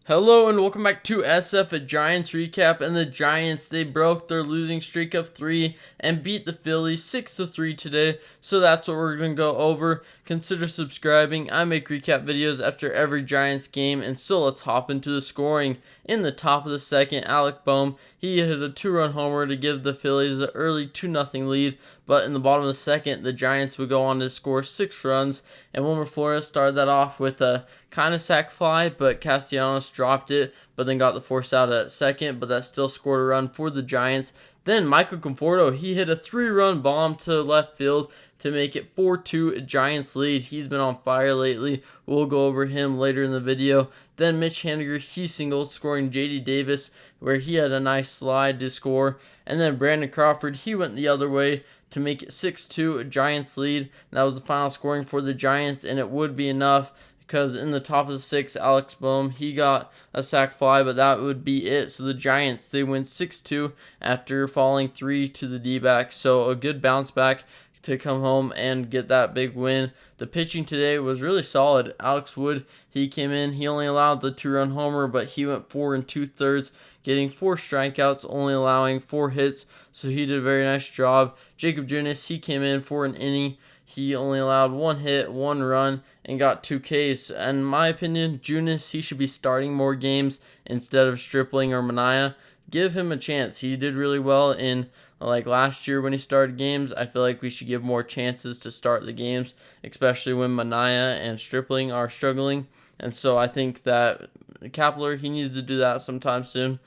Hello and welcome back to SF, a Giants recap. And the Giants, they broke their losing streak of 3 and beat the Phillies 6-3 today. So that's what we're going to go over. Consider subscribing. I make recap videos after every Giants game. And so let's hop into the scoring. In the top of the second, Alec Boehm, he hit a 2-run homer to give the Phillies an early 2-0 lead. But in the bottom of the second, the Giants would go on to score 6 runs. And Wilmer Flores started that off with a kind of sac fly, but Castellanos dropped it, but then got the force out at second, but that still scored a run for the Giants. Then Michael Conforto, he hit a 3-run bomb to left field to make it 4-2 Giants lead. He's been on fire lately. We'll go over him later in the video. Then Mitch Haniger, he singled, scoring J.D. Davis, where he had a nice slide to score. And then Brandon Crawford, he went the other way to make it 6-2 Giants lead. That was the final scoring for the Giants, and it would be enough because in the top of the sixth, Alex Boehm, he got a sac fly, but that would be it. So the Giants, they win 6-2 after falling 3 to the D-backs. So a good bounce back to come home and get that big win. The pitching today was really solid. Alex Wood, he came in. He only allowed the 2-run homer, but he went 4 2/3, getting 4 strikeouts, only allowing 4 hits. So he did a very nice job. Jacob Junis, he came in for an inning. He only allowed 1 hit, 1 run, and got 2 Ks. And in my opinion, Junis, he should be starting more games instead of Stripling or Manaea. Give him a chance. He did really well in last year when he started games. I feel like we should give more chances to start the games, especially when Manaea and Stripling are struggling. And so I think that Kepler, he needs to do that sometime soon.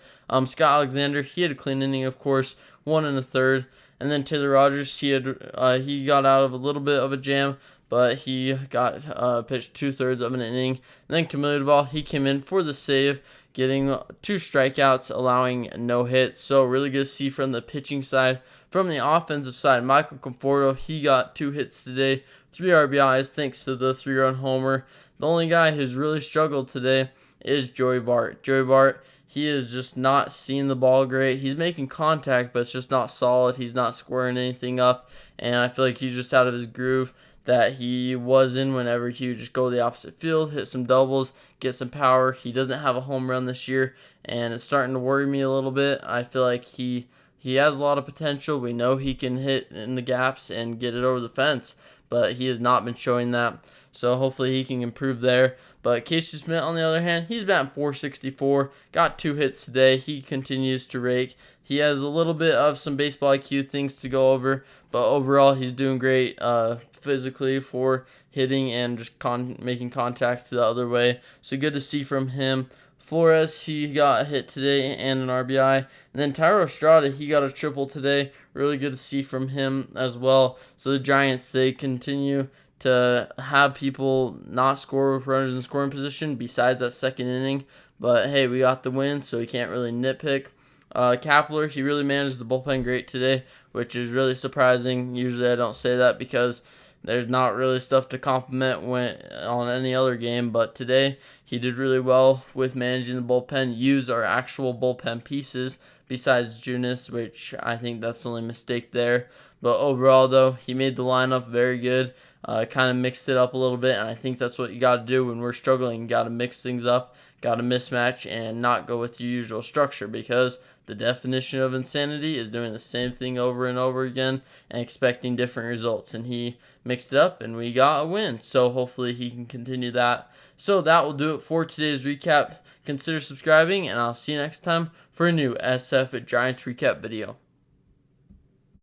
Scott Alexander, he had a clean inning, of course, 1 1/3. And then Taylor Rogers, he got out of a little bit of a jam, but he got pitched 2/3 of an inning. And then Camilo Duvall, he came in for the save, getting 2 strikeouts, allowing no hits. So really good to see from the pitching side. From the offensive side, Michael Conforto, he got 2 hits today, 3 RBIs thanks to the 3-run homer. The only guy who's really struggled today is Joey Bart. Joey Bart, he is just not seeing the ball great. He's making contact, but it's just not solid. He's not squaring anything up, and I feel like he's just out of his groove that he was in whenever he would just go the opposite field, hit some doubles, get some power. He doesn't have a home run this year, and it's starting to worry me a little bit. I feel like he has a lot of potential. We know he can hit in the gaps and get it over the fence, but he has not been showing that. So hopefully he can improve there. But Casey Smith, on the other hand, he's batting .464, got 2 hits today. He continues to rake. He has a little bit of some baseball IQ things to go over, but overall he's doing great physically for hitting and just making contact the other way. So good to see from him. Flores, he got a hit today and an RBI. And then Tyro Estrada, he got a triple today. Really good to see from him as well. So the Giants, they continue to have people not score with runners in scoring position besides that second inning. But hey, we got the win, so we can't really nitpick. Kepler, he really managed the bullpen great today, which is really surprising. Usually I don't say that because there's not really stuff to compliment on any other game, but today he did really well with managing the bullpen, use our actual bullpen pieces besides Junis, which I think that's the only mistake there. But overall, though, he made the lineup very good. Kind of mixed it up a little bit, and I think that's what you got to do when we're struggling. You got to mix things up, got to mismatch, and not go with your usual structure, because the definition of insanity is doing the same thing over and over again and expecting different results. And he mixed it up, and we got a win. So hopefully he can continue that. So that will do it for today's recap. Consider subscribing, and I'll see you next time for a new SF Giants recap video.